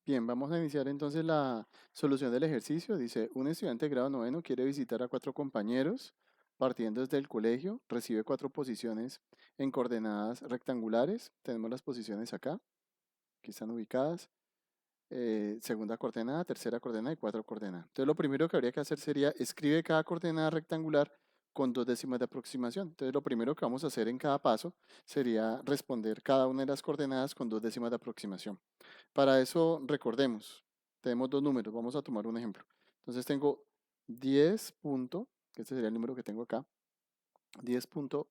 Bien, vamos a iniciar entonces la solución del ejercicio. Dice, un estudiante de grado noveno quiere visitar a 4 compañeros partiendo desde el colegio, recibe 4 posiciones en coordenadas rectangulares. Tenemos las posiciones acá, aquí están ubicadas. Segunda coordenada, tercera coordenada y 4 coordenadas. Entonces lo primero que habría que hacer sería escribe cada coordenada rectangular con 2 décimas de aproximación. Entonces lo primero que vamos a hacer en cada paso sería responder cada una de las coordenadas con 2 décimas de aproximación. Para eso recordemos, tenemos dos números, vamos a tomar un ejemplo. Entonces tengo 10 punto, que este sería el número que tengo acá, 10 punto,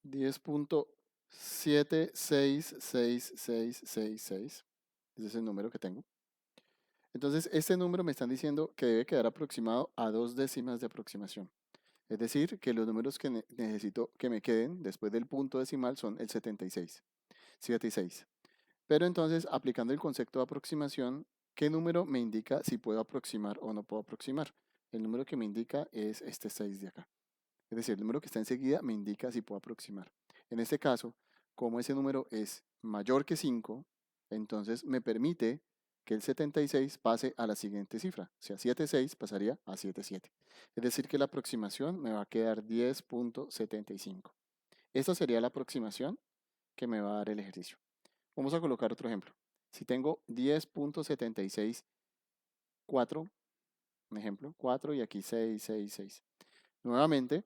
10.766666. Ese es el número que tengo. Entonces, este número me están diciendo que debe quedar aproximado a 2 décimas de aproximación. Es decir, que los números que necesito que me queden después del punto decimal son el 76, 7 y 6. Pero entonces, aplicando el concepto de aproximación, ¿qué número me indica si puedo aproximar o no puedo aproximar? El número que me indica es este 6 de acá. Es decir, el número que está enseguida me indica si puedo aproximar. En este caso, como ese número es mayor que 5, entonces me permite que el 76 pase a la siguiente cifra. O sea, 76 pasaría a 77. Es decir, que la aproximación me va a quedar 10.75. Esta sería la aproximación que me va a dar el ejercicio. Vamos a colocar otro ejemplo. Si tengo 10.76, 4, un ejemplo, 4 y aquí 6, 6, 6. Nuevamente,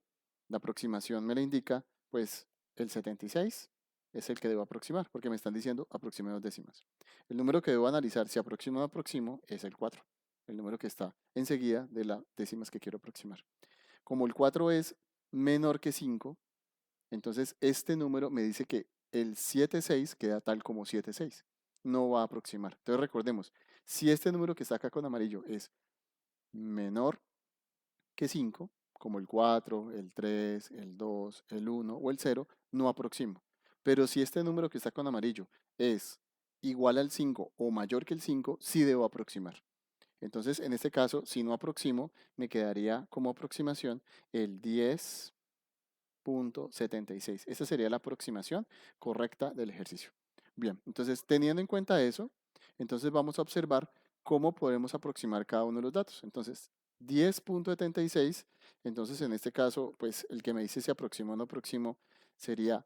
la aproximación me la indica, pues el 76 es el que debo aproximar, porque me están diciendo aproxime 2 décimas. El número que debo analizar si aproximo o no aproximo es el 4, el número que está enseguida de las décimas que quiero aproximar. Como el 4 es menor que 5, entonces este número me dice que el 76 queda tal como 76, no va a aproximar. Entonces recordemos, si este número que está acá con amarillo es menor que 5, como el 4, el 3, el 2, el 1 o el 0, no aproximo. Pero si este número que está con amarillo es igual al 5 o mayor que el 5, sí debo aproximar. Entonces, en este caso, si no aproximo, me quedaría como aproximación el 10.76. Esa sería la aproximación correcta del ejercicio. Bien, entonces teniendo en cuenta eso, entonces vamos a observar cómo podemos aproximar cada uno de los datos. Entonces, 10.76, entonces en este caso, pues el que me dice si aproximo o no aproximo sería,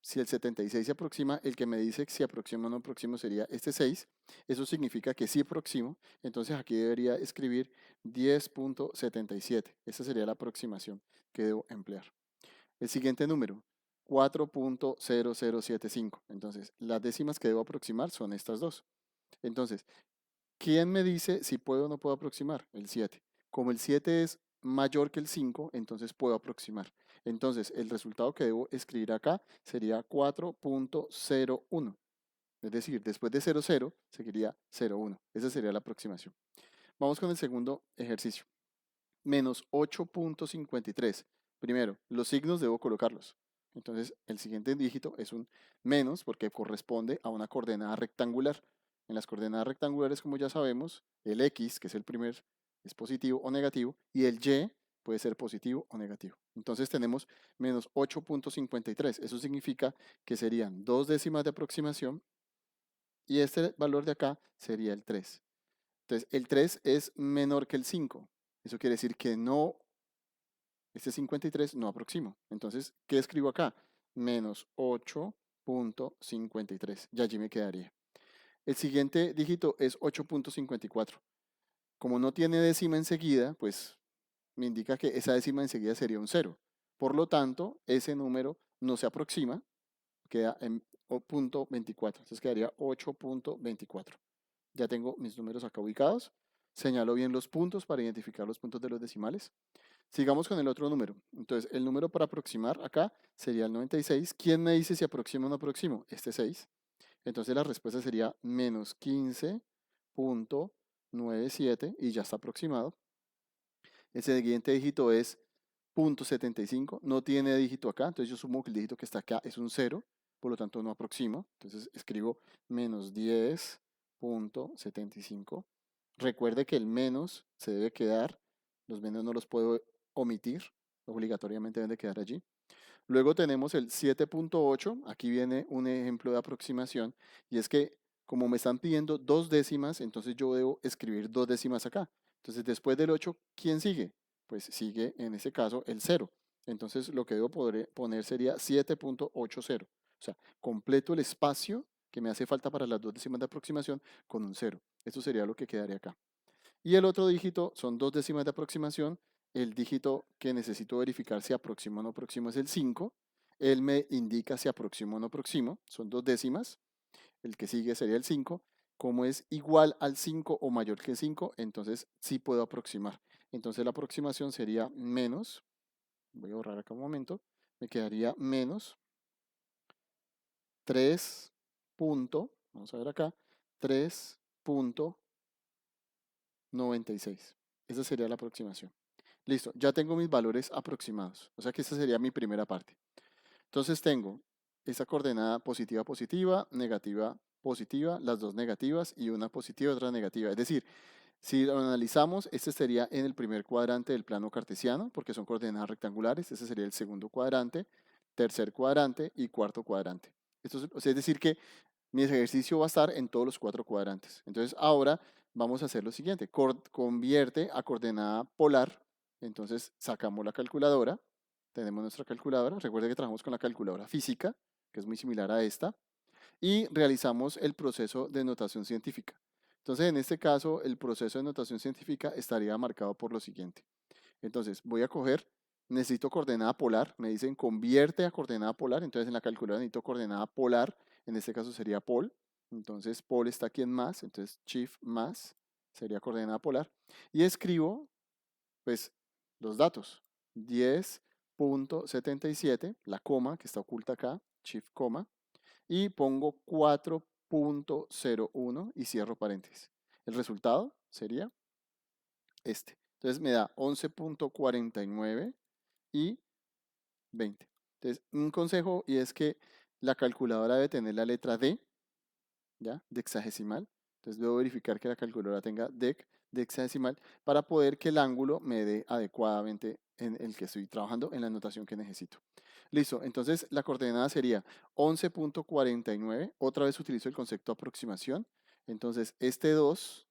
si el 76 se aproxima, el que me dice si aproximo o no aproximo sería este 6. Eso significa que sí aproximo, entonces aquí debería escribir 10.77. Esa sería la aproximación que debo emplear. El siguiente número, 4.0075. Entonces, las décimas que debo aproximar son estas dos. Entonces, ¿quién me dice si puedo o no puedo aproximar? El 7. Como el 7 es mayor que el 5, entonces puedo aproximar. Entonces, el resultado que debo escribir acá sería 4.01. Es decir, después de 00 seguiría 01. Esa sería la aproximación. Vamos con el segundo ejercicio. Menos 8.53. Primero, los signos debo colocarlos. Entonces, el siguiente dígito es un menos porque corresponde a una coordenada rectangular. En las coordenadas rectangulares, como ya sabemos, el x, que es el primer, es positivo o negativo, y el y puede ser positivo o negativo. Entonces tenemos menos 8.53. Eso significa que serían 2 décimas de aproximación y este valor de acá sería el 3. Entonces, el 3 es menor que el 5. Eso quiere decir que no, este 53 no aproximo. Entonces, ¿qué escribo acá? Menos 8.53. Y allí me quedaría. El siguiente dígito es 8.54. Como no tiene décima enseguida, pues me indica que esa décima enseguida sería un 0. Por lo tanto, ese número no se aproxima, queda en 0.24. Entonces quedaría 8.24. Ya tengo mis números acá ubicados. Señalo bien los puntos para identificar los puntos de los decimales. Sigamos con el otro número. Entonces, el número para aproximar acá sería el 96. ¿Quién me dice si aproximo o no aproximo? Este 6. Entonces, la respuesta sería menos 15.97 y ya está aproximado. El siguiente dígito es 0.75. No tiene dígito acá, entonces yo sumo que el dígito que está acá es un 0, por lo tanto no aproximo. Entonces escribo menos 10.75. Recuerde que el menos se debe quedar, los menos no los puedo omitir, obligatoriamente deben de quedar allí. Luego tenemos el 7.8, aquí viene un ejemplo de aproximación, y es que como me están pidiendo 2 décimas, entonces yo debo escribir 2 décimas acá. Entonces después del 8, ¿quién sigue? Pues sigue en ese caso el 0. Entonces lo que debo poner sería 7.80. O sea, completo el espacio que me hace falta para las 2 décimas de aproximación con un 0. Esto sería lo que quedaría acá. Y el otro dígito son 2 décimas de aproximación. El dígito que necesito verificar si aproximo o no aproximo es el 5. Él me indica si aproximo o no aproximo. Son 2 décimas. El que sigue sería el 5. Como es igual al 5 o mayor que 5, entonces sí puedo aproximar. Entonces la aproximación sería menos, voy a borrar acá un momento, me quedaría menos 3 vamos a ver acá, 3.96. Esa sería la aproximación. Listo, ya tengo mis valores aproximados. O sea que esa sería mi primera parte. Entonces tengo esa coordenada positiva, positiva, negativa, positiva, las dos negativas y una positiva y otra negativa. Es decir, si lo analizamos, este sería en el primer cuadrante del plano cartesiano, porque son coordenadas rectangulares. Ese sería el segundo cuadrante, tercer cuadrante y cuarto cuadrante. O sea, es decir, que mi ejercicio va a estar en todos los 4 cuadrantes. Entonces ahora vamos a hacer lo siguiente. Convierte a coordenada polar. Entonces sacamos la calculadora. Tenemos nuestra calculadora. Recuerda que trabajamos con la calculadora física, que es muy similar a esta. Y realizamos el proceso de notación científica. Entonces, en este caso, el proceso de notación científica estaría marcado por lo siguiente. Entonces, voy a coger, necesito coordenada polar. Me dicen convierte a coordenada polar. Entonces, en la calculadora necesito coordenada polar. En este caso sería pol. Entonces, pol está aquí en más. Entonces, shift más sería coordenada polar. Y escribo, pues, los datos. 10.77, la coma que está oculta acá, shift coma, y pongo 4.01 y cierro paréntesis. El resultado sería este. Entonces me da 11.49 y 20. Entonces, un consejo y es que la calculadora debe tener la letra D, ¿ya? De hexadecimal. Entonces debo verificar que la calculadora tenga DEC de hexadecimal para poder que el ángulo me dé adecuadamente en el que estoy trabajando en la notación que necesito. Listo, entonces la coordenada sería 11.49. Otra vez utilizo el concepto de aproximación. Entonces este 2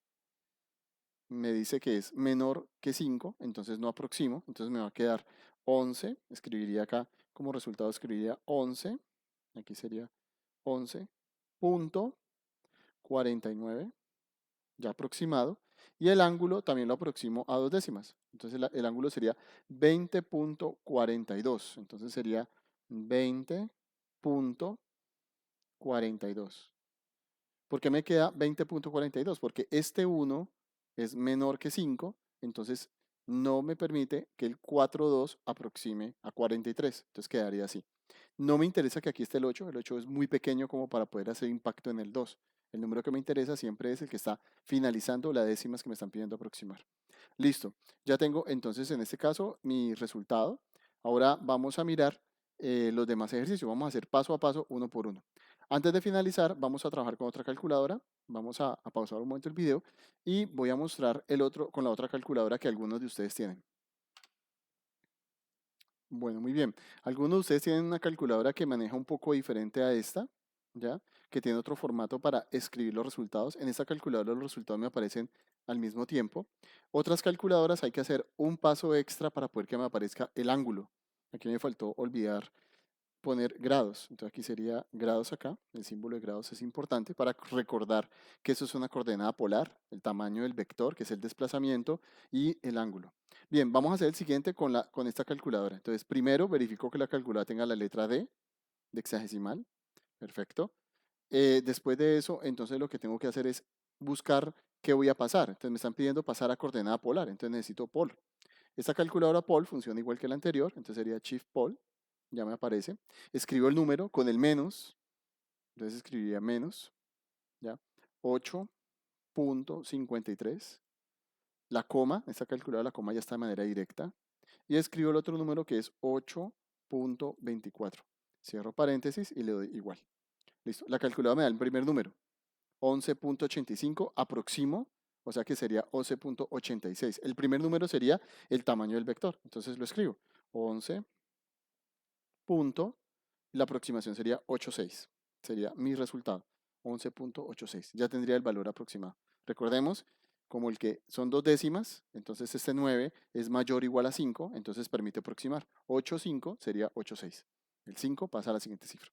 me dice que es menor que 5, entonces no aproximo. Entonces me va a quedar 11. Escribiría acá, como resultado escribiría 11. Aquí sería 11.49, ya aproximado. Y el ángulo también lo aproximo a 2 décimas. Entonces el ángulo sería 20.42. Entonces sería 20.42. ¿Por qué me queda 20.42? Porque este 1 es menor que 5, entonces no me permite que el 4,2 aproxime a 43. Entonces quedaría así. No me interesa que aquí esté el 8 es muy pequeño como para poder hacer impacto en el 2. El número que me interesa siempre es el que está finalizando las décimas que me están pidiendo aproximar. Listo, ya tengo entonces en este caso mi resultado. Ahora vamos a mirar los demás ejercicios. Vamos a hacer paso a paso, uno por uno. Antes de finalizar, vamos a trabajar con otra calculadora. Vamos a pausar un momento el video y voy a mostrar el otro con la otra calculadora que algunos de ustedes tienen. Bueno, muy bien. Algunos de ustedes tienen una calculadora que maneja un poco diferente a esta, ¿ya? Que tiene otro formato para escribir los resultados. En esta calculadora los resultados me aparecen al mismo tiempo. Otras calculadoras hay que hacer un paso extra para poder que me aparezca el ángulo. Aquí me faltó olvidar poner grados. Entonces aquí sería grados acá. El símbolo de grados es importante para recordar que eso es una coordenada polar, el tamaño del vector, que es el desplazamiento, y el ángulo. Bien, vamos a hacer el siguiente con esta calculadora. Entonces, primero verifico que la calculadora tenga la letra D de hexadecimal. Perfecto. Después de eso, entonces lo que tengo que hacer es buscar qué voy a pasar. Entonces me están pidiendo pasar a coordenada polar. Entonces necesito pol. Esta calculadora pol funciona igual que la anterior. Entonces sería shift pol. Ya me aparece. Escribo el número con el menos. Entonces escribiría menos. ¿Ya? 8.53. La coma, esta calculadora, la coma ya está de manera directa. Y escribo el otro número que es 8.24. Cierro paréntesis y le doy igual. Listo. La calculadora me da el primer número. 11.85, aproximo, o sea que sería 11.86. El primer número sería el tamaño del vector. Entonces lo escribo. 11. La aproximación sería 8,6. Sería mi resultado. 11.86. Ya tendría el valor aproximado. Recordemos, como el que son 2 décimas, entonces este 9 es mayor o igual a 5, entonces permite aproximar. 8,5 sería 8,6. El 5 pasa a la siguiente cifra.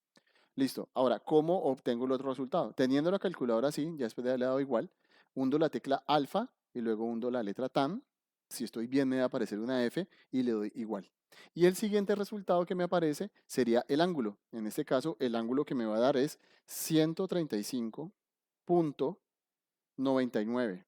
Listo. Ahora, ¿cómo obtengo el otro resultado? Teniendo la calculadora así, ya después de haberle dado igual, hundo la tecla alfa y luego hundo la letra tan. Si estoy bien, me va a aparecer una F y le doy igual. Y el siguiente resultado que me aparece sería el ángulo. En este caso, el ángulo que me va a dar es 135.99.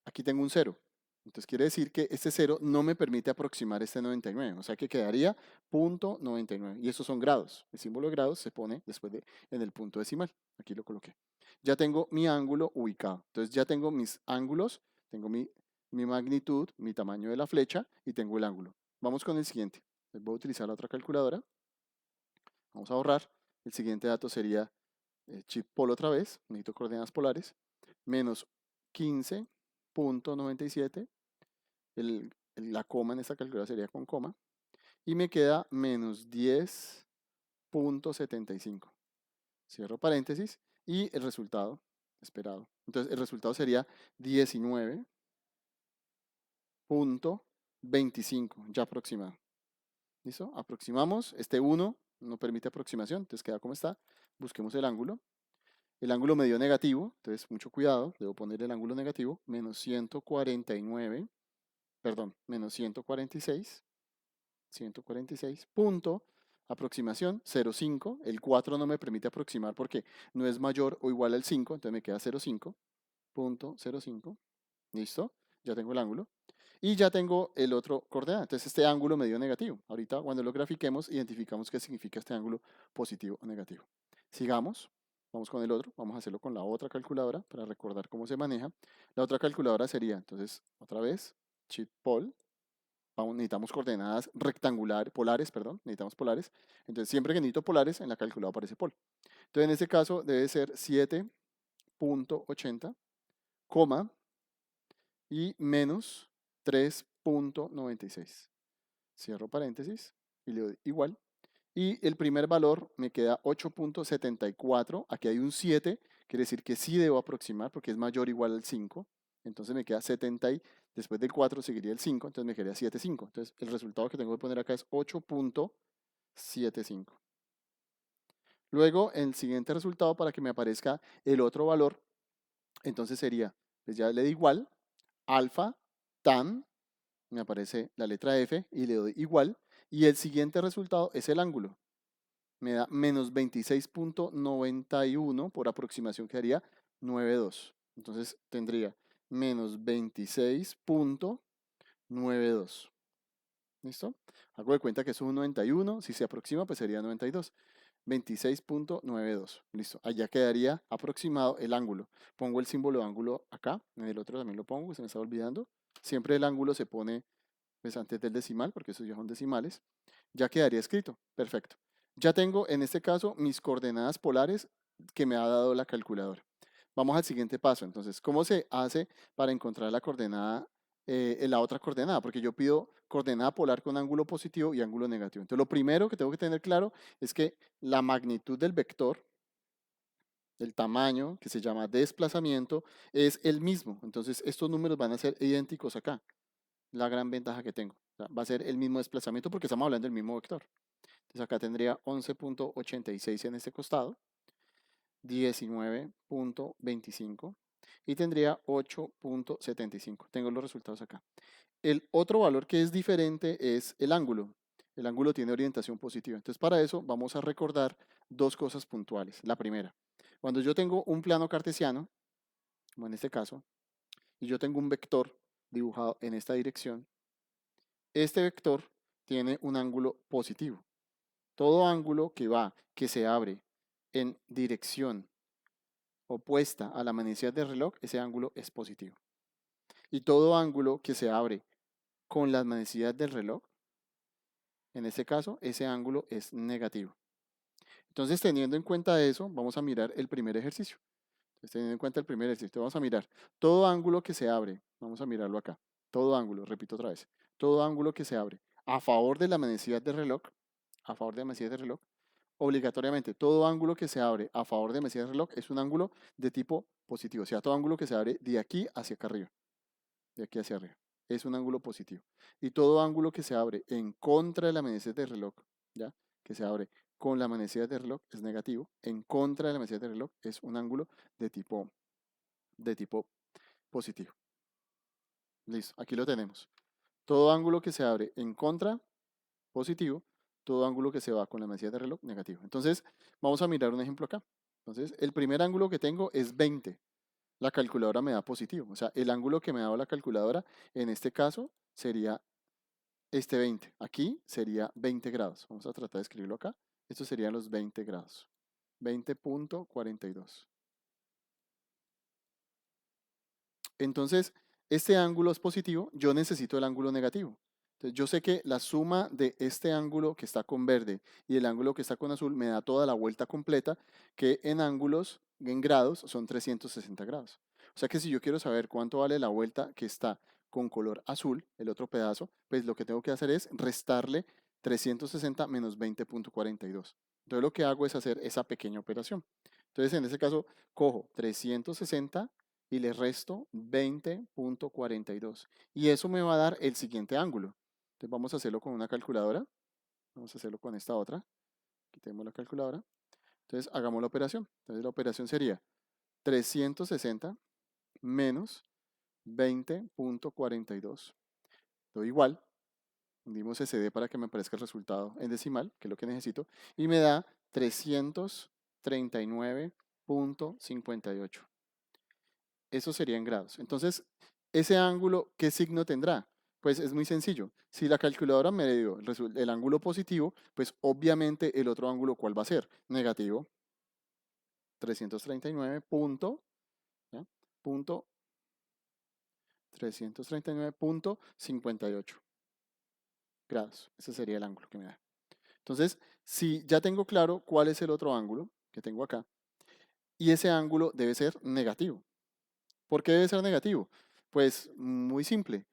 Aquí tengo un 0. Entonces quiere decir que este 0 no me permite aproximar este 99. O sea que quedaría 0.99. Y esos son grados. El símbolo de grados se pone después en el punto decimal. Aquí lo coloqué. Ya tengo mi ángulo ubicado. Entonces ya tengo mis ángulos. Tengo mi magnitud, mi tamaño de la flecha y tengo el ángulo. Vamos con el siguiente. Voy a utilizar la otra calculadora. Vamos a ahorrar. El siguiente dato sería chip pol otra vez. Necesito coordenadas polares. Menos 15.97. La coma en esta calculadora sería con coma. Y me queda menos 10.75. Cierro paréntesis y el resultado esperado. Entonces el resultado sería 19.25, ya aproximado. ¿Listo? Aproximamos. Este 1 no permite aproximación, entonces queda como está. Busquemos el ángulo. El ángulo me dio negativo, entonces mucho cuidado, debo poner el ángulo negativo, menos 149, perdón, menos 146, 146, punto, aproximación, 0,5, el 4 no me permite aproximar porque no es mayor o igual al 5, entonces me queda 0,5, punto 0,5, listo, ya tengo el ángulo. Y ya tengo el otro coordenada. Entonces este ángulo me dio negativo. Ahorita cuando lo grafiquemos identificamos qué significa este ángulo positivo o negativo. Sigamos. Vamos con el otro. Vamos a hacerlo con la otra calculadora para recordar cómo se maneja. La otra calculadora sería, entonces, otra vez, cheat pol. Necesitamos coordenadas rectangulares, polares, perdón. Necesitamos polares. Entonces siempre que necesito polares, en la calculadora aparece pol. Entonces en este caso debe ser 7.80, coma, y menos 3.96. Cierro paréntesis y le doy igual. Y el primer valor me queda 8.74. Aquí hay un 7, quiere decir que sí debo aproximar porque es mayor o igual al 5. Entonces me queda 70 y después del 4 seguiría el 5, entonces me quedaría 7,5. Entonces el resultado que tengo que poner acá es 8.75. Luego el siguiente resultado para que me aparezca el otro valor, entonces sería, pues ya le doy igual, alfa, tan, me aparece la letra F y le doy igual. Y el siguiente resultado es el ángulo. Me da menos 26.91, por aproximación quedaría 9,2. Entonces tendría menos 26.92. ¿Listo? Hago de cuenta que es un 91, si se aproxima pues sería 92. 26.92. Listo. Allá quedaría aproximado el ángulo. Pongo el símbolo de ángulo acá. En el otro también lo pongo, que se me está olvidando. Siempre el ángulo se pone pues, antes del decimal, porque esos ya son decimales. Ya quedaría escrito. Perfecto. Ya tengo en este caso mis coordenadas polares que me ha dado la calculadora. Vamos al siguiente paso. Entonces, ¿cómo se hace para encontrar la coordenada, la otra coordenada? Porque yo pido coordenada polar con ángulo positivo y ángulo negativo. Entonces, lo primero que tengo que tener claro es que la magnitud del vector, el tamaño, que se llama desplazamiento, es el mismo. Entonces, estos números van a ser idénticos acá. La gran ventaja que tengo. O sea, va a ser el mismo desplazamiento porque estamos hablando del mismo vector. Entonces, acá tendría 11.86 en este costado, 19.25 y tendría 8.75. Tengo los resultados acá. El otro valor que es diferente es el ángulo. El ángulo tiene orientación positiva. Entonces, para eso vamos a recordar dos cosas puntuales. La primera, cuando yo tengo un plano cartesiano, como en este caso, y yo tengo un vector dibujado en esta dirección, este vector tiene un ángulo positivo. Todo ángulo que se abre en dirección opuesta a la manecilla del reloj, ese ángulo es positivo. Y todo ángulo que se abre con las manecillas del reloj, en este caso, ese ángulo es negativo. Entonces, teniendo en cuenta eso, vamos a mirar el primer ejercicio. Entonces, teniendo en cuenta el primer ejercicio, vamos a mirar todo ángulo que se abre, vamos a mirarlo acá, todo ángulo, repito otra vez, todo ángulo que se abre a favor de la manecilla del reloj, a favor de la manecilla del reloj, obligatoriamente, todo ángulo que se abre a favor de mesilla de reloj es un ángulo de tipo positivo. O sea, todo ángulo que se abre de aquí hacia acá arriba, de aquí hacia arriba, es un ángulo positivo. Y todo ángulo que se abre en contra de la manecilla de reloj, ¿ya? Que se abre con la manecilla de reloj es negativo. En contra de la manecilla de reloj es un ángulo de tipo positivo. Listo, aquí lo tenemos. Todo ángulo que se abre en contra, positivo. Todo ángulo que se va con la manecilla de reloj, negativo. Entonces, vamos a mirar un ejemplo acá. Entonces, el primer ángulo que tengo es 20. La calculadora me da positivo. O sea, el ángulo que me da la calculadora, en este caso, sería este 20. Aquí sería 20 grados. Vamos a tratar de escribirlo acá. Estos serían los 20 grados. 20.42. Entonces, este ángulo es positivo, yo necesito el ángulo negativo. Entonces, yo sé que la suma de este ángulo que está con verde y el ángulo que está con azul me da toda la vuelta completa, que en ángulos, en grados, son 360 grados. O sea que si yo quiero saber cuánto vale la vuelta que está con color azul, el otro pedazo, pues lo que tengo que hacer es restarle 360 menos 20.42. Entonces, lo que hago es hacer esa pequeña operación. Entonces, en ese caso, cojo 360 y le resto 20.42. Y eso me va a dar el siguiente ángulo. Entonces vamos a hacerlo con una calculadora. Vamos a hacerlo con esta otra. Quitemos la calculadora. Entonces hagamos la operación. Entonces la operación sería 360 menos 20.42. Todo igual. Hundimos SD para que me aparezca el resultado en decimal, que es lo que necesito. Y me da 339.58. Eso sería en grados. Entonces, ese ángulo, ¿qué signo tendrá? Pues es muy sencillo. Si la calculadora me dio el ángulo positivo, pues obviamente el otro ángulo, ¿cuál va a ser? Negativo. 339 punto, ¿ya? Punto 339.58 grados. Ese sería el ángulo que me da. Entonces, si ya tengo claro cuál es el otro ángulo que tengo acá, y ese ángulo debe ser negativo. ¿Por qué debe ser negativo? Pues muy simple.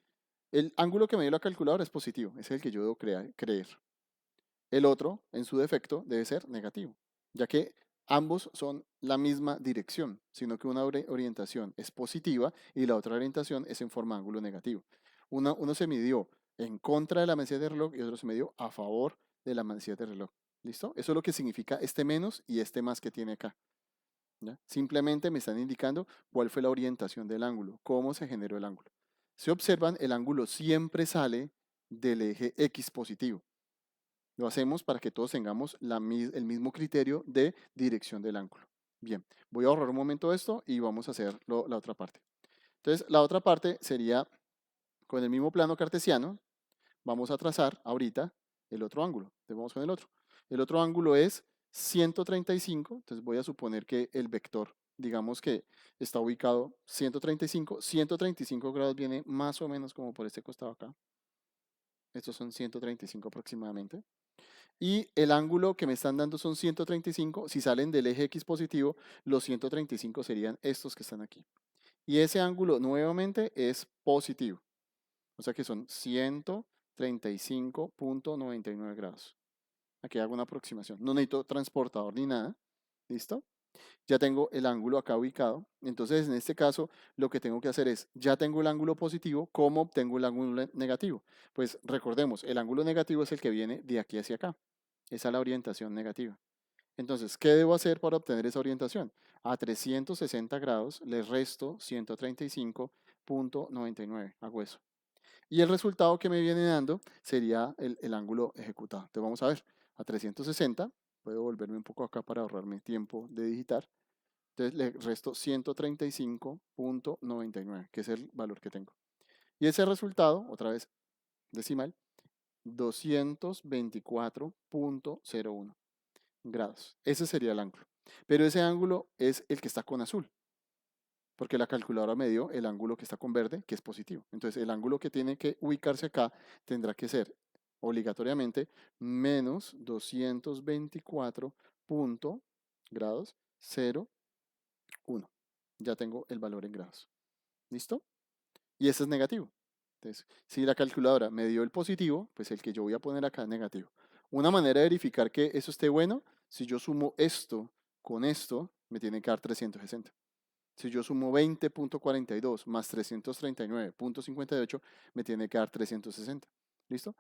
El ángulo que me dio la calculadora es positivo, es el que yo debo creer. El otro, en su defecto, debe ser negativo, ya que ambos son la misma dirección, sino que una orientación es positiva y la otra orientación es en forma de ángulo negativo. Uno se midió en contra de la manecilla de reloj y otro se midió a favor de la manecilla de reloj. ¿Listo? Eso es lo que significa este menos y este más que tiene acá. ¿Ya? Simplemente me están indicando cuál fue la orientación del ángulo, cómo se generó el ángulo. Si observan, el ángulo siempre sale del eje X positivo. Lo hacemos para que todos tengamos el mismo criterio de dirección del ángulo. Bien, voy a ahorrar un momento esto y vamos a hacer la otra parte. Entonces, la otra parte sería con el mismo plano cartesiano, vamos a trazar ahorita el otro ángulo. Entonces, vamos con el otro. El otro ángulo es 135, entonces voy a suponer que el vector, digamos que está ubicado 135, 135 grados viene más o menos como por este costado acá. Estos son 135 aproximadamente. Y el ángulo que me están dando son 135. Si salen del eje X positivo, los 135 serían estos que están aquí. Y ese ángulo nuevamente es positivo. O sea que son 135.99 grados. Aquí hago una aproximación. No necesito transportador ni nada. ¿Listo? Ya tengo el ángulo acá ubicado. Entonces, en este caso, lo que tengo que hacer es, ya tengo el ángulo positivo, ¿cómo obtengo el ángulo negativo? Pues recordemos, el ángulo negativo es el que viene de aquí hacia acá. Esa es la orientación negativa. Entonces, ¿qué debo hacer para obtener esa orientación? A 360 grados le resto 135.99. Hago eso. Y el resultado que me viene dando sería el ángulo ejecutado. Entonces, vamos a ver. A 360, puedo volverme un poco acá para ahorrarme tiempo de digitar. Entonces le resto 135.99, que es el valor que tengo. Y ese resultado, otra vez decimal, 224.01 grados. Ese sería el ángulo. Pero ese ángulo es el que está con azul, porque la calculadora me dio el ángulo que está con verde, que es positivo. Entonces el ángulo que tiene que ubicarse acá tendrá que ser obligatoriamente menos 224 grados 0,1. Ya tengo el valor en grados. ¿Listo? Y ese es negativo. Entonces, si la calculadora me dio el positivo, pues el que yo voy a poner acá es negativo. Una manera de verificar que eso esté bueno Si yo sumo esto con esto, me tiene que dar 360. Si yo sumo 20.42 más 339.58, me tiene que dar 360. ¿Listo?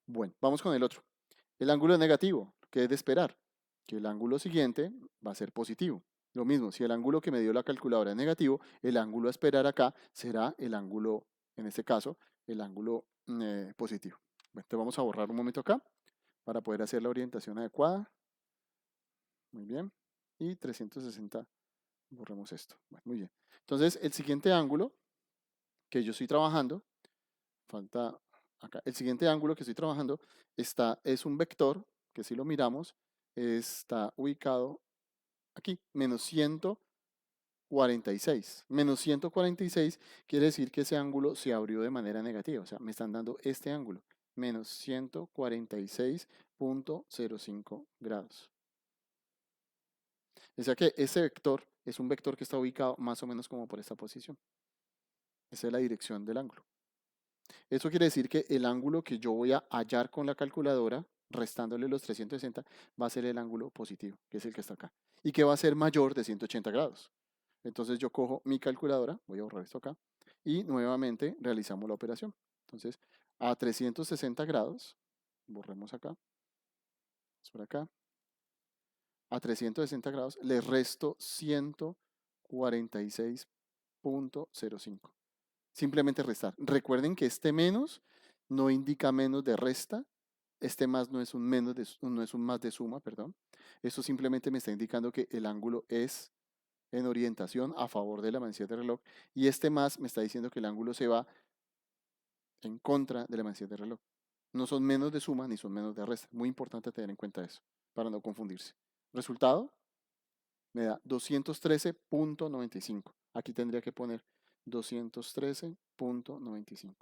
Bueno, vamos con el otro. El ángulo negativo, ¿qué es de esperar? Que el ángulo siguiente va a ser positivo. Lo mismo, si el ángulo que me dio la calculadora es negativo, el ángulo a esperar acá será el ángulo, en este caso, el ángulo positivo. Bueno, entonces vamos a borrar un momento acá para poder hacer la orientación adecuada. Muy bien. Y 360, borremos esto. Bueno, muy bien. Entonces, el siguiente ángulo que yo estoy trabajando, falta acá, el siguiente ángulo que estoy trabajando es un vector, que si lo miramos, está ubicado aquí, menos 146. Menos 146 quiere decir que ese ángulo se abrió de manera negativa, o sea, me están dando este ángulo, menos 146.05 grados. O sea que ese vector es un vector que está ubicado más o menos como por esta posición. Esa es la dirección del ángulo. Eso quiere decir que el ángulo que yo voy a hallar con la calculadora, restándole los 360, va a ser el ángulo positivo, que es el que está acá, y que va a ser mayor de 180 grados. Entonces yo cojo mi calculadora, voy a borrar esto acá, y nuevamente realizamos la operación. Entonces, a 360 grados, borremos acá, es por acá, a 360 grados le resto 146.05. Simplemente restar. Recuerden que este menos no indica menos de resta, este más no es un menos no es un más de suma, perdón. Esto simplemente me está indicando que el ángulo es en orientación a favor de la manecilla del reloj y este más me está diciendo que el ángulo se va en contra de la manecilla del reloj. No son menos de suma ni son menos de resta. Muy importante tener en cuenta eso para no confundirse. Resultado me da 213.95. Aquí tendría que poner 213.95.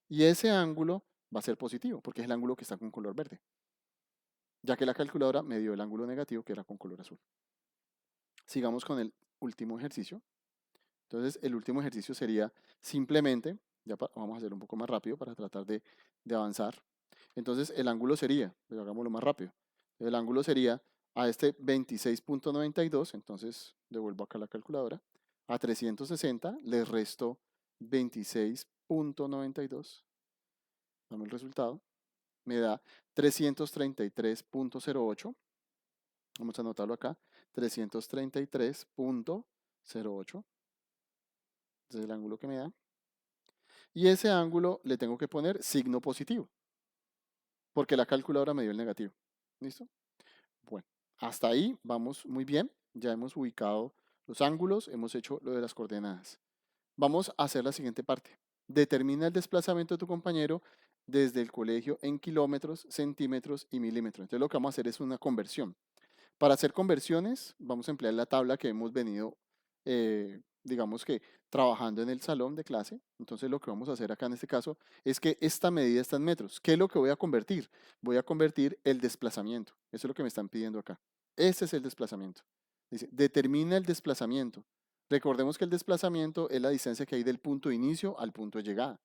Y ese ángulo va a ser positivo porque es el ángulo que está con color verde, ya que la calculadora me dio el ángulo negativo que era con color azul. Sigamos con el último ejercicio. Entonces, el último ejercicio sería simplemente, ya vamos a hacer un poco más rápido para tratar de avanzar. Entonces, el ángulo sería, pero hagámoslo más rápido. El ángulo sería a este 26.92, entonces devuelvo acá la calculadora, a 360 le resto 26.92, dame el resultado, me da 333.08, vamos a anotarlo acá, 333.08, ese es el ángulo que me da. Y ese ángulo le tengo que poner signo positivo, porque la calculadora me dio el negativo. ¿Listo? Bueno, hasta ahí vamos muy bien. Ya hemos ubicado los ángulos, hemos hecho lo de las coordenadas. Vamos a hacer la siguiente parte. Determina el desplazamiento de tu compañero desde el colegio en kilómetros, centímetros y milímetros. Entonces lo que vamos a hacer es una conversión. Para hacer conversiones, vamos a emplear la tabla que hemos venido, digamos que, trabajando en el salón de clase. Entonces, lo que vamos a hacer acá en este caso es que esta medida está en metros. ¿Qué es lo que voy a convertir? Voy a convertir el desplazamiento. Eso es lo que me están pidiendo acá. Ese es el desplazamiento. Dice, determina el desplazamiento. Recordemos que el desplazamiento es la distancia que hay del punto de inicio al punto de llegada.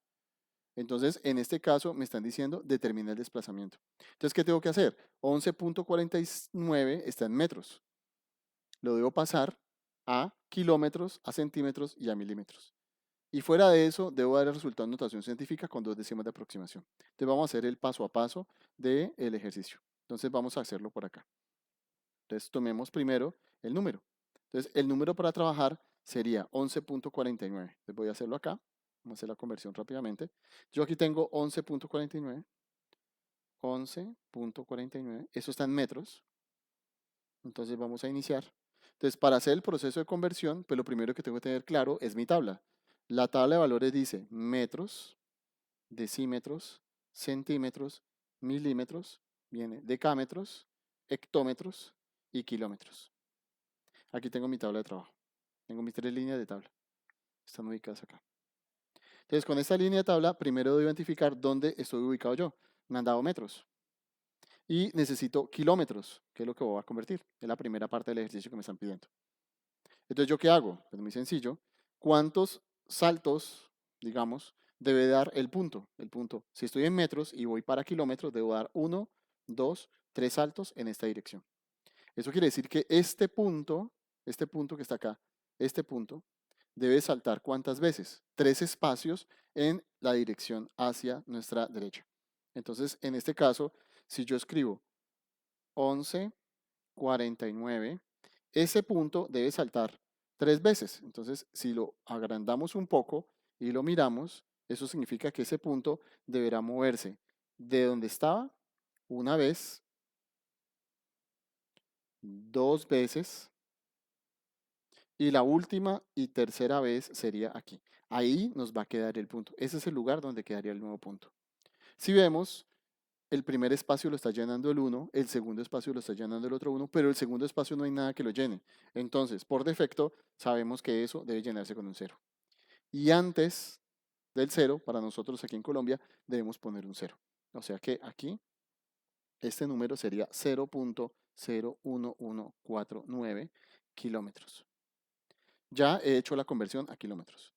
Entonces, en este caso, me están diciendo determina el desplazamiento. Entonces, ¿qué tengo que hacer? 11.49 está en metros. Lo debo pasar a kilómetros, a centímetros y a milímetros. Y fuera de eso, debo dar el resultado en notación científica con 2 décimas de aproximación. Entonces, vamos a hacer el paso a paso del ejercicio. Entonces, vamos a hacerlo por acá. Entonces, tomemos primero el número. Entonces, el número para trabajar sería 11.49. Entonces, voy a hacerlo acá. Vamos a hacer la conversión rápidamente. Yo aquí tengo 11.49. 11.49. Eso está en metros. Entonces vamos a iniciar. Entonces, para hacer el proceso de conversión, pues lo primero que tengo que tener claro es mi tabla. La tabla de valores dice metros, decímetros, centímetros, milímetros, viene decámetros, hectómetros y kilómetros. Aquí tengo mi tabla de trabajo. Tengo mis 3 líneas de tabla. Están ubicadas acá. Entonces, con esta línea de tabla, primero debo identificar dónde estoy ubicado yo. Me han dado metros. Y necesito kilómetros, que es lo que voy a convertir. Es la primera parte del ejercicio que me están pidiendo. Entonces, ¿yo qué hago? Pues muy sencillo. ¿Cuántos saltos, digamos, debe dar el punto? El punto, si estoy en metros y voy para kilómetros, debo dar 1, 2, 3 saltos en esta dirección. Eso quiere decir que este punto que está acá, este punto, debe saltar ¿cuántas veces? 3 espacios en la dirección hacia nuestra derecha. Entonces, en este caso, si yo escribo 11:49, ese punto debe saltar 3 veces. Entonces, si lo agrandamos un poco y lo miramos, eso significa que ese punto deberá moverse de donde estaba una vez, 2 veces, y la última y tercera vez sería aquí. Ahí nos va a quedar el punto. Ese es el lugar donde quedaría el nuevo punto. Si vemos, el primer espacio lo está llenando el 1, el segundo espacio lo está llenando el otro 1, pero el segundo espacio no hay nada que lo llene. Entonces, por defecto, sabemos que eso debe llenarse con un 0. Y antes del 0, para nosotros aquí en Colombia, debemos poner un 0. O sea que aquí este número sería 0.01149 kilómetros. Ya he hecho la conversión a kilómetros.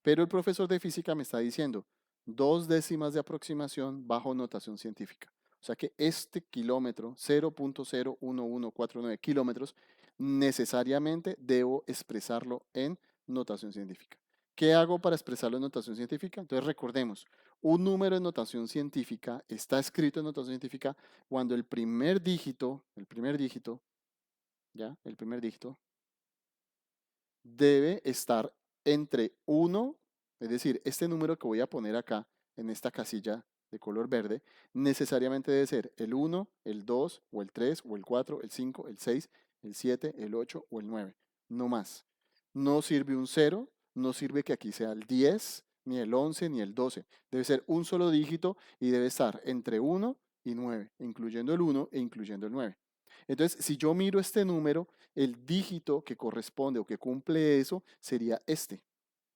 Pero el profesor de física me está diciendo 2 décimas de aproximación bajo notación científica. O sea que este kilómetro, 0.01149 kilómetros, necesariamente debo expresarlo en notación científica. ¿Qué hago para expresarlo en notación científica? Entonces recordemos, un número en notación científica está escrito en notación científica cuando el primer dígito, ¿ya? El primer dígito debe estar entre 1, es decir, este número que voy a poner acá en esta casilla de color verde, necesariamente debe ser el 1, el 2, o el 3, o el 4, el 5, el 6, el 7, el 8 o el 9. No más. No sirve un 0, no sirve que aquí sea el 10, ni el 11, ni el 12. Debe ser un solo dígito y debe estar entre 1 y 9, incluyendo el 1 e incluyendo el 9. Entonces, si yo miro este número, el dígito que corresponde o que cumple eso sería este.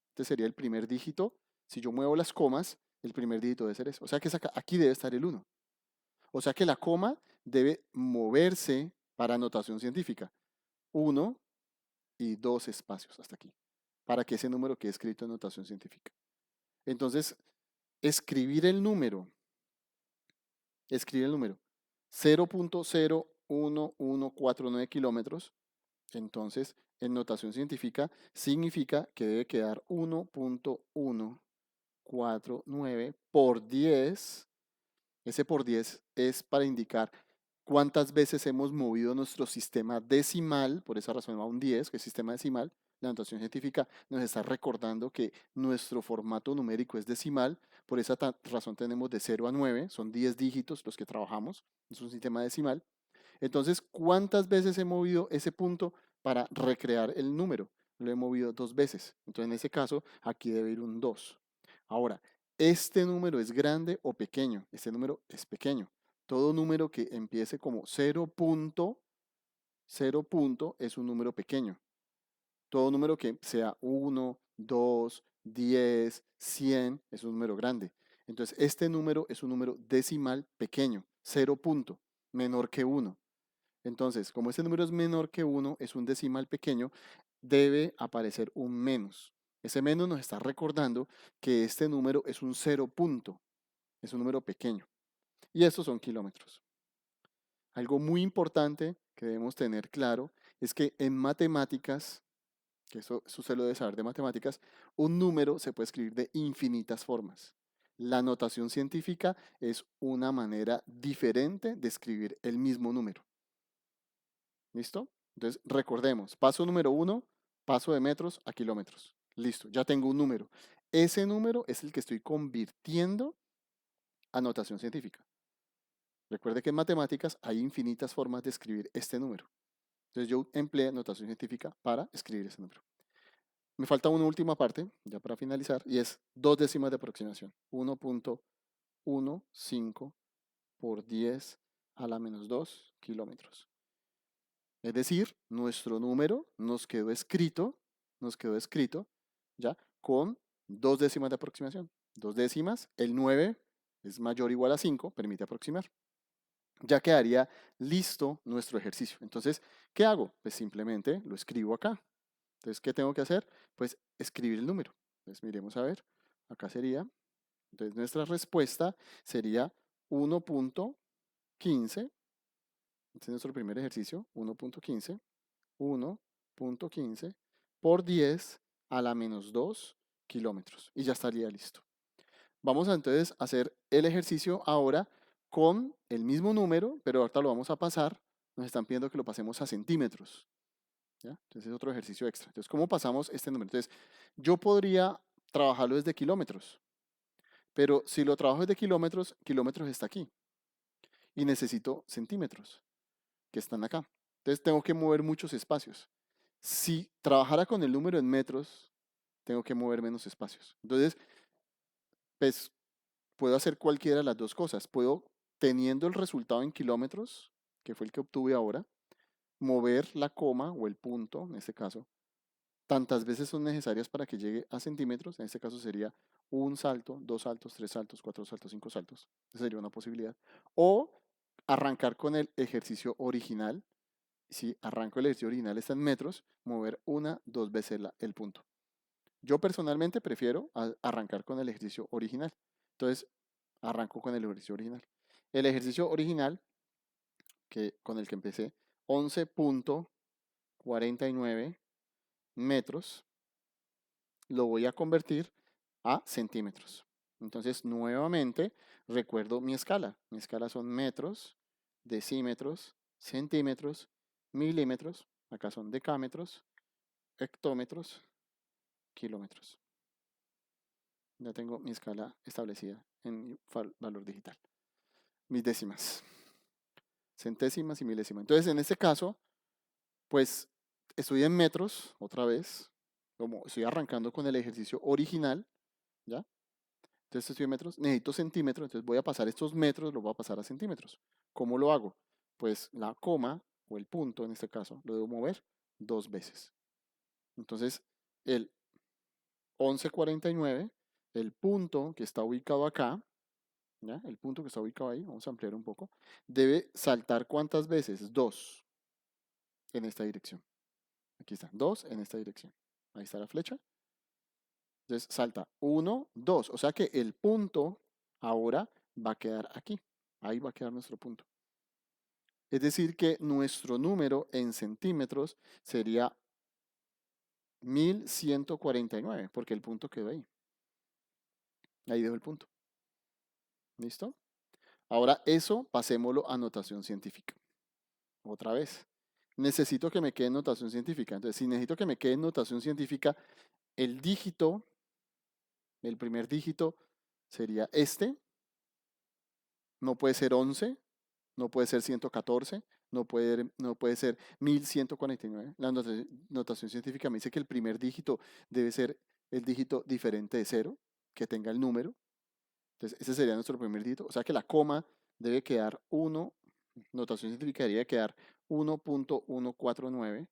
Este sería el primer dígito. Si yo muevo las comas, el primer dígito debe ser eso. O sea que aquí debe estar el 1. O sea que la coma debe moverse para notación científica. 1 y 2 espacios hasta aquí. Para que ese número quede escrito en notación científica. Entonces, escribir el número 0.01149 kilómetros. Entonces, en notación científica, significa que debe quedar 1.149 por 10. Ese por 10 es para indicar cuántas veces hemos movido nuestro sistema decimal, por esa razón va un 10, que es sistema decimal. La notación científica nos está recordando que nuestro formato numérico es decimal, por esa razón tenemos de 0 a 9, son 10 dígitos los que trabajamos, es un sistema decimal. Entonces, ¿cuántas veces he movido ese punto para recrear el número? Lo he movido 2 veces. Entonces, en ese caso, aquí debe ir un 2. Ahora, ¿este número es grande o pequeño? Este número es pequeño. Todo número que empiece como 0 punto, 0 punto es un número pequeño. Todo número que sea 1, 2, 10, 100 es un número grande. Entonces, este número es un número decimal pequeño, 0 punto, menor que 1. Entonces, como ese número es menor que 1, es un decimal pequeño, debe aparecer un menos. Ese menos nos está recordando que este número es un 0 punto, es un número pequeño. Y estos son kilómetros. Algo muy importante que debemos tener claro es que en matemáticas, que eso usted lo debe saber de matemáticas, un número se puede escribir de infinitas formas. La notación científica es una manera diferente de escribir el mismo número. ¿Listo? Entonces, recordemos, paso número 1, paso de metros a kilómetros. Listo, ya tengo un número. Ese número es el que estoy convirtiendo a notación científica. Recuerde que en matemáticas hay infinitas formas de escribir este número. Entonces, yo empleé notación científica para escribir ese número. Me falta una última parte, ya para finalizar, y es 2 décimas de aproximación. 1.15 por 10 a la menos 2 kilómetros. Es decir, nuestro número nos quedó escrito, ¿ya? Con 2 décimas de aproximación. 2 décimas, el 9 es mayor o igual a 5, permite aproximar. Ya quedaría listo nuestro ejercicio. Entonces, ¿qué hago? Pues simplemente lo escribo acá. Entonces, ¿qué tengo que hacer? Pues escribir el número. Entonces, miremos a ver. Acá sería. Entonces, nuestra respuesta sería 1.15 Este es nuestro primer ejercicio, 1.15. 1.15 por 10 a la menos 2 kilómetros. Y ya estaría listo. Vamos a entonces hacer el ejercicio ahora con el mismo número, pero ahorita lo vamos a pasar. Nos están pidiendo que lo pasemos a centímetros. ¿Ya? Entonces es otro ejercicio extra. Entonces, ¿cómo pasamos este número? Entonces, yo podría trabajarlo desde kilómetros, pero si lo trabajo desde kilómetros, kilómetros está aquí. Y necesito centímetros, que están acá. Entonces, tengo que mover muchos espacios. Si trabajara con el número en metros, tengo que mover menos espacios. Entonces, pues puedo hacer cualquiera de las dos cosas. Puedo, teniendo el resultado en kilómetros, que fue el que obtuve ahora, mover la coma o el punto, en este caso, tantas veces son necesarias para que llegue a centímetros. En este caso sería un salto, dos saltos, tres saltos, cuatro saltos, cinco saltos. Esa sería una posibilidad. O arrancar con el ejercicio original. Si arranco el ejercicio original está en metros, mover una, dos veces el punto. Yo personalmente prefiero arrancar con el ejercicio original. Entonces, arranco con el ejercicio original. El ejercicio original, con el que empecé, 11.49 metros, lo voy a convertir a centímetros. Entonces, nuevamente, recuerdo mi escala. Mi escala son metros, decímetros, centímetros, milímetros. Acá son decámetros, hectómetros, kilómetros. Ya tengo mi escala establecida en mi valor digital. Mis décimas, centésimas y milésimas. Entonces, en este caso, pues estoy en metros, otra vez, como estoy arrancando con el ejercicio original, ¿ya? Entonces estoy en metros, necesito centímetros, entonces voy a pasar estos metros, los voy a pasar a centímetros. ¿Cómo lo hago? Pues la coma, o el punto en este caso, lo debo mover dos veces. Entonces, el 11.49, el punto que está ubicado acá, ¿ya? El punto que está ubicado ahí, vamos a ampliar un poco, debe saltar ¿cuántas veces? Dos en esta dirección. Aquí está, dos en esta dirección. Ahí está la flecha. Entonces salta uno, dos. O sea que el punto ahora va a quedar aquí. Ahí va a quedar nuestro punto. Es decir que nuestro número en centímetros sería 1149, porque el punto quedó ahí. Ahí dejo el punto. ¿Listo? Ahora eso pasémoslo a notación científica. Otra vez. Necesito que me quede en notación científica. Entonces, si necesito que me quede en notación científica, el dígito, el primer dígito sería este. No puede ser 11, no puede ser 114, no puede ser 1149. La notación científica me dice que el primer dígito debe ser el dígito diferente de 0, que tenga el número. Entonces, ese sería nuestro primer dígito. O sea que la coma debe quedar 1, notación científica debería quedar 1.149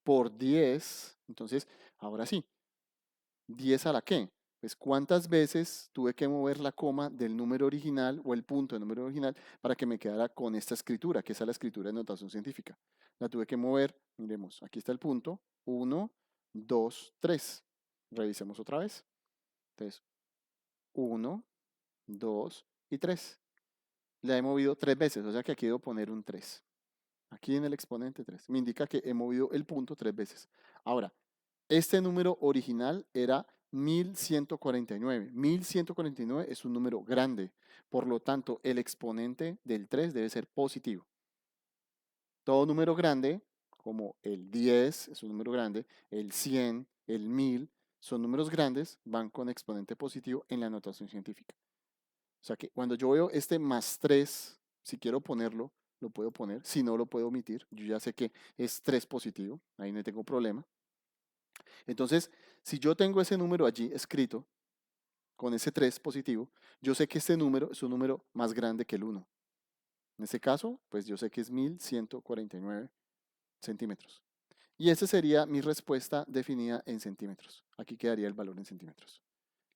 por 10. Entonces, ahora sí, 10 a la qué. Pues cuántas veces tuve que mover la coma del número original o el punto del número original para que me quedara con esta escritura, que es la escritura de notación científica. La tuve que mover, miremos, aquí está el punto, 1, 2, 3. Revisemos otra vez. Entonces, 1, 2 y 3. La he movido 3 veces, o sea que aquí debo poner un 3. Aquí en el exponente 3. Me indica que he movido el punto 3 veces. Ahora, este número original era 1149. 1149 es un número grande. Por lo tanto, el exponente del 3 debe ser positivo. Todo número grande, como el 10 es un número grande, el 100, el 1000, son números grandes, van con exponente positivo en la notación científica. O sea que cuando yo veo este más 3, si quiero ponerlo, lo puedo poner. Si no, lo puedo omitir. Yo ya sé que es 3 positivo, ahí no tengo problema. Entonces, si yo tengo ese número allí escrito, con ese 3 positivo, yo sé que este número es un número más grande que el 1. En este caso, pues yo sé que es 1149 centímetros. Y esa sería mi respuesta definida en centímetros. Aquí quedaría el valor en centímetros.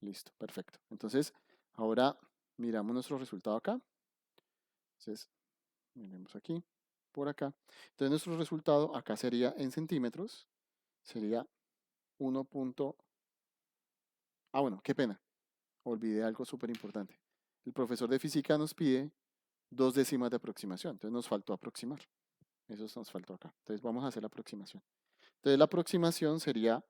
Listo, perfecto. Entonces, ahora miramos nuestro resultado acá. Entonces, miremos aquí, por acá. Entonces, nuestro resultado acá sería en centímetros. Sería 1. Ah, bueno, qué pena. Olvidé algo súper importante. El profesor de física nos pide 2 décimas de aproximación, entonces nos faltó aproximar. Eso nos faltó acá. Entonces vamos a hacer la aproximación. Entonces la aproximación sería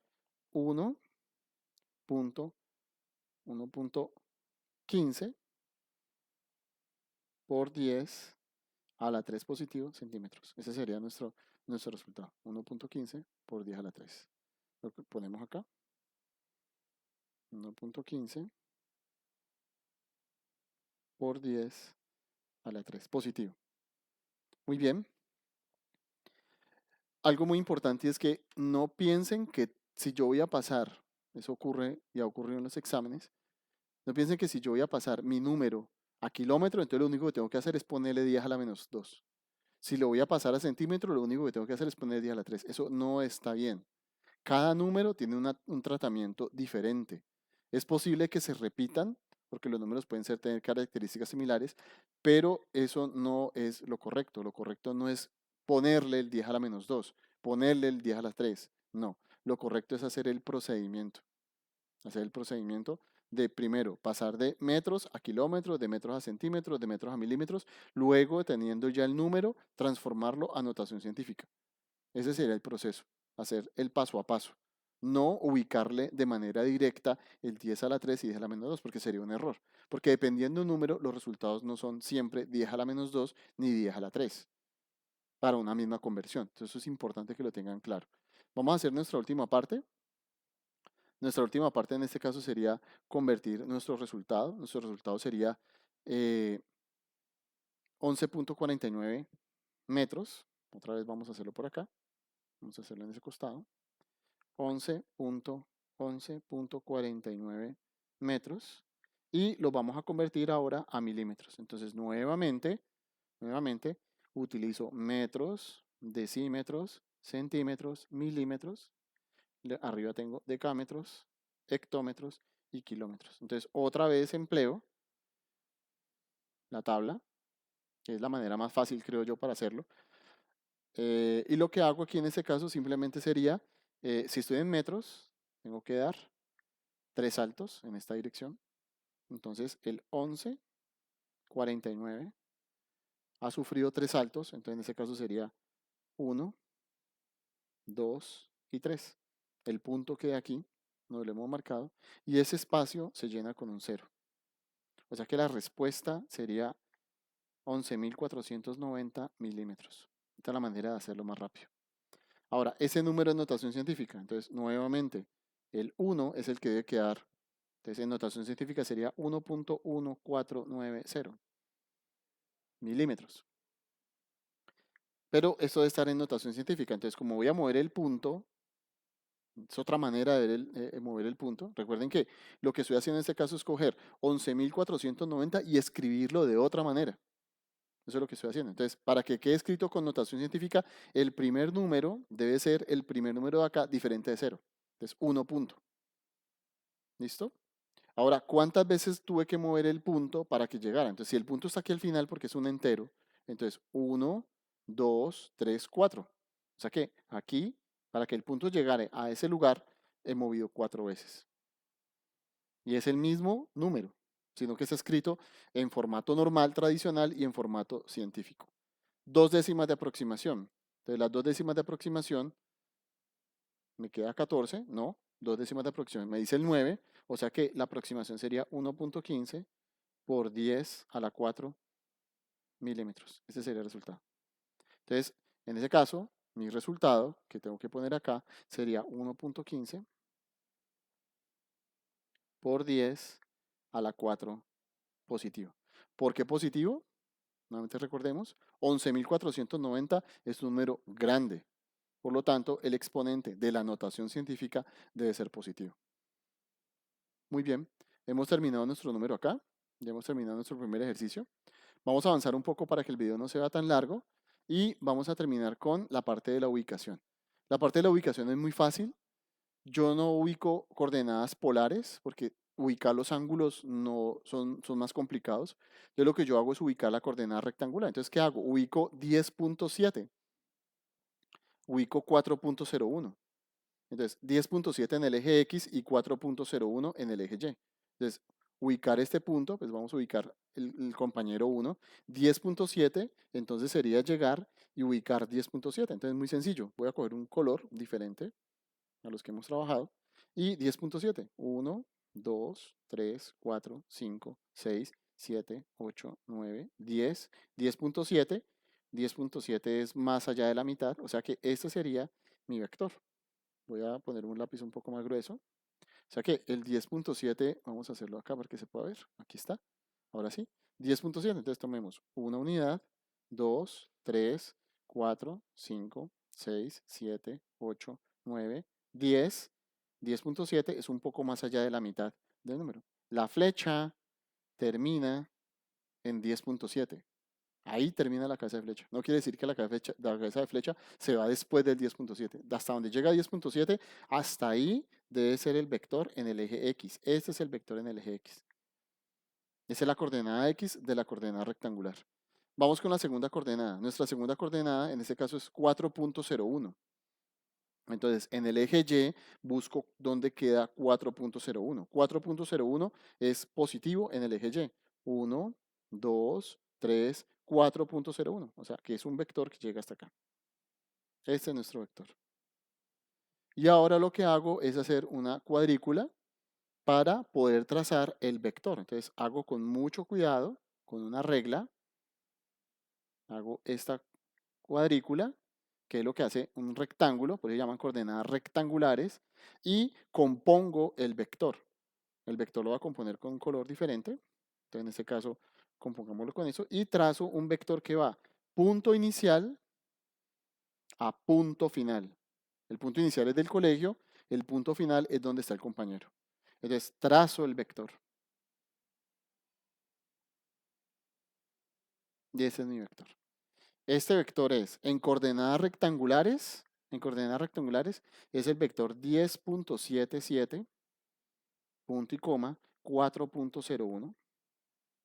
1.15 por 10 a la 3 positivo centímetros. Ese sería nuestro resultado. 1.15 por 10 a la 3. Lo que ponemos acá. 1.15 por 10 a la 3 positivo. Muy bien. Algo muy importante es que no piensen que si yo voy a pasar, eso ocurre y ha ocurrido en los exámenes, no piensen que si yo voy a pasar mi número a kilómetro, entonces lo único que tengo que hacer es ponerle 10 a la menos 2. Si lo voy a pasar a centímetro, lo único que tengo que hacer es poner 10 a la 3. Eso no está bien. Cada número tiene un tratamiento diferente. Es posible que se repitan, porque los números pueden tener características similares, pero eso no es lo correcto. Lo correcto no es ponerle el 10 a la menos 2, ponerle el 10 a la 3. No, lo correcto es hacer el procedimiento. Hacer el procedimiento de primero pasar de metros a kilómetros, de metros a centímetros, de metros a milímetros, luego teniendo ya el número, transformarlo a notación científica. Ese sería el proceso, hacer el paso a paso. No ubicarle de manera directa el 10 a la 3 y 10 a la menos 2, porque sería un error. Porque dependiendo del número, los resultados no son siempre 10 a la menos 2 ni 10 a la 3 para una misma conversión. Entonces eso es importante que lo tengan claro. Vamos a hacer nuestra última parte. Nuestra última parte en este caso sería convertir nuestro resultado. Nuestro resultado sería 11.49 metros. Otra vez vamos a hacerlo por acá. Vamos a hacerlo en ese costado. 11.49 metros. Y lo vamos a convertir ahora a milímetros. Entonces, nuevamente, utilizo metros, decímetros, centímetros, milímetros. Arriba tengo decámetros, hectómetros y kilómetros. Entonces, otra vez empleo la tabla, que es la manera más fácil, creo yo, para hacerlo. Y lo que hago aquí en este caso simplemente sería, si estoy en metros, tengo que dar 3 saltos en esta dirección. Entonces, el 11.49 ha sufrido 3 saltos. Entonces, en este caso sería 1, 2 y 3. El punto queda aquí, no lo hemos marcado, y ese espacio se llena con un 0. O sea que la respuesta sería 11.490 milímetros. Esta es la manera de hacerlo más rápido. Ahora, ese número es notación científica. Entonces, nuevamente, el 1 es el que debe quedar. Entonces, en notación científica sería 1.1490 milímetros. Pero esto debe estar en notación científica. Entonces, como voy a mover el punto, es otra manera de mover el punto. Recuerden que lo que estoy haciendo en este caso es coger 11.490 y escribirlo de otra manera. Eso es lo que estoy haciendo. Entonces, para que quede escrito con notación científica, el primer número debe ser el primer número de acá diferente de 0. Entonces, 1 punto. ¿Listo? Ahora, ¿cuántas veces tuve que mover el punto para que llegara? Entonces, si el punto está aquí al final porque es un entero, entonces 1, 2, 3, 4. O sea que aquí, para que el punto llegara a ese lugar, he movido 4 veces. Y es el mismo número, sino que está escrito en formato normal, tradicional y en formato científico. 2 décimas de aproximación. Entonces, las 2 décimas de aproximación, me queda 14, no, 2 décimas de aproximación, me dice el 9, o sea que la aproximación sería 1.15 por 10 a la 4 milímetros. Ese sería el resultado. Entonces, en ese caso, mi resultado que tengo que poner acá sería 1.15 por 10 a la 4 positivo. ¿Por qué positivo? Nuevamente recordemos, 11.490 es un número grande. Por lo tanto, el exponente de la notación científica debe ser positivo. Muy bien, hemos terminado nuestro número acá. Ya hemos terminado nuestro primer ejercicio. Vamos a avanzar un poco para que el video no sea tan largo y vamos a terminar con la parte de la ubicación. La parte de la ubicación es muy fácil. Yo no ubico coordenadas polares porque ubicar los ángulos no son más complicados. Entonces lo que yo hago es ubicar la coordenada rectangular. Entonces, ¿qué hago? Ubico 10.7, ubico 4.01. Entonces, 10.7 en el eje X y 4.01 en el eje Y. Entonces, ubicar este punto, pues vamos a ubicar el compañero 1, 10.7, entonces sería llegar y ubicar 10.7. Entonces, muy sencillo. Voy a coger un color diferente a los que hemos trabajado. Y 10.7. 1, 2, 3, 4, 5, 6, 7, 8, 9, 10. 10.7. 10.7 es más allá de la mitad. O sea que este sería mi vector. Voy a poner un lápiz un poco más grueso. O sea que el 10.7, vamos a hacerlo acá para que se pueda ver. Aquí está. Ahora sí. 10.7. Entonces tomemos una unidad, 2, 3, 4, 5, 6, 7, 8, 9, 10. 10.7 es un poco más allá de la mitad del número. La flecha termina en 10.7. Ahí termina la cabeza de flecha. No quiere decir que la cabeza de flecha se va después del 10.7. Hasta donde llega 10.7, hasta ahí debe ser el vector en el eje X. Este es el vector en el eje X. Esa es la coordenada X de la coordenada rectangular. Vamos con la segunda coordenada. Nuestra segunda coordenada en este caso es 4.01. Entonces, en el eje Y busco dónde queda 4.01. 4.01 es positivo en el eje Y. 1, 2, 3, 4.01. O sea, que es un vector que llega hasta acá. Este es nuestro vector. Y ahora lo que hago es hacer una cuadrícula para poder trazar el vector. Entonces, hago con mucho cuidado, con una regla, hago esta cuadrícula, que es lo que hace un rectángulo, por eso llaman coordenadas rectangulares, y compongo el vector. El vector lo va a componer con un color diferente, entonces en este caso compongámoslo con eso, y trazo un vector que va punto inicial a punto final. El punto inicial es del colegio, el punto final es donde está el compañero. Entonces trazo el vector. Y ese es mi vector. Este vector es en coordenadas rectangulares es el vector 10.77, punto y coma, 4.01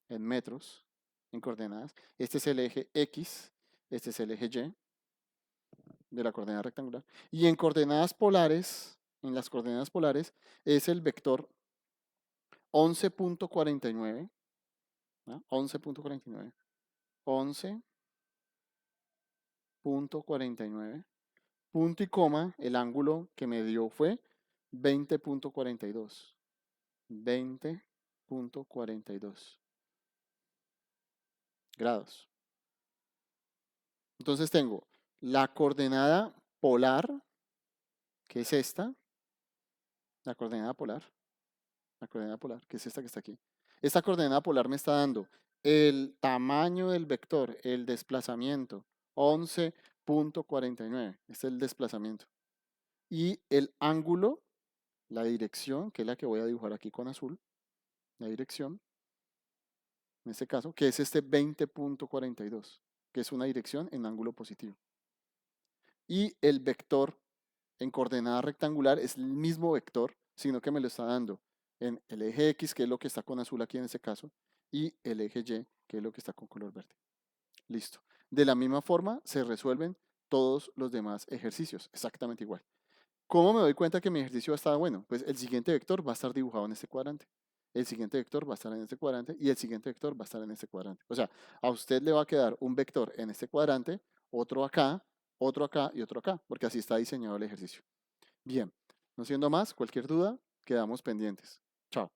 en metros, en coordenadas. Este es el eje X, este es el eje Y de la coordenada rectangular. Y en coordenadas polares, en las coordenadas polares, es el vector 11.49, ¿no? 11.49, 11.49. Punto y coma, el ángulo que me dio fue 20.42. 20.42 grados. Entonces tengo la coordenada polar, que es esta, la coordenada polar, que es esta que está aquí. Esta coordenada polar me está dando el tamaño del vector, el desplazamiento, 11.49. Este es el desplazamiento. Y el ángulo, la dirección, que es la que voy a dibujar aquí con azul, la dirección, en este caso, que es este 20.42, que es una dirección en ángulo positivo. Y el vector en coordenada rectangular es el mismo vector, sino que me lo está dando en el eje X, que es lo que está con azul aquí en este caso, y el eje Y, que es lo que está con color verde. Listo. De la misma forma se resuelven todos los demás ejercicios, exactamente igual. ¿Cómo me doy cuenta que mi ejercicio ha estado bueno? Pues el siguiente vector va a estar dibujado en este cuadrante. El siguiente vector va a estar en este cuadrante y el siguiente vector va a estar en este cuadrante. O sea, a usted le va a quedar un vector en este cuadrante, otro acá y otro acá, porque así está diseñado el ejercicio. Bien, no siendo más, cualquier duda, quedamos pendientes. Chao.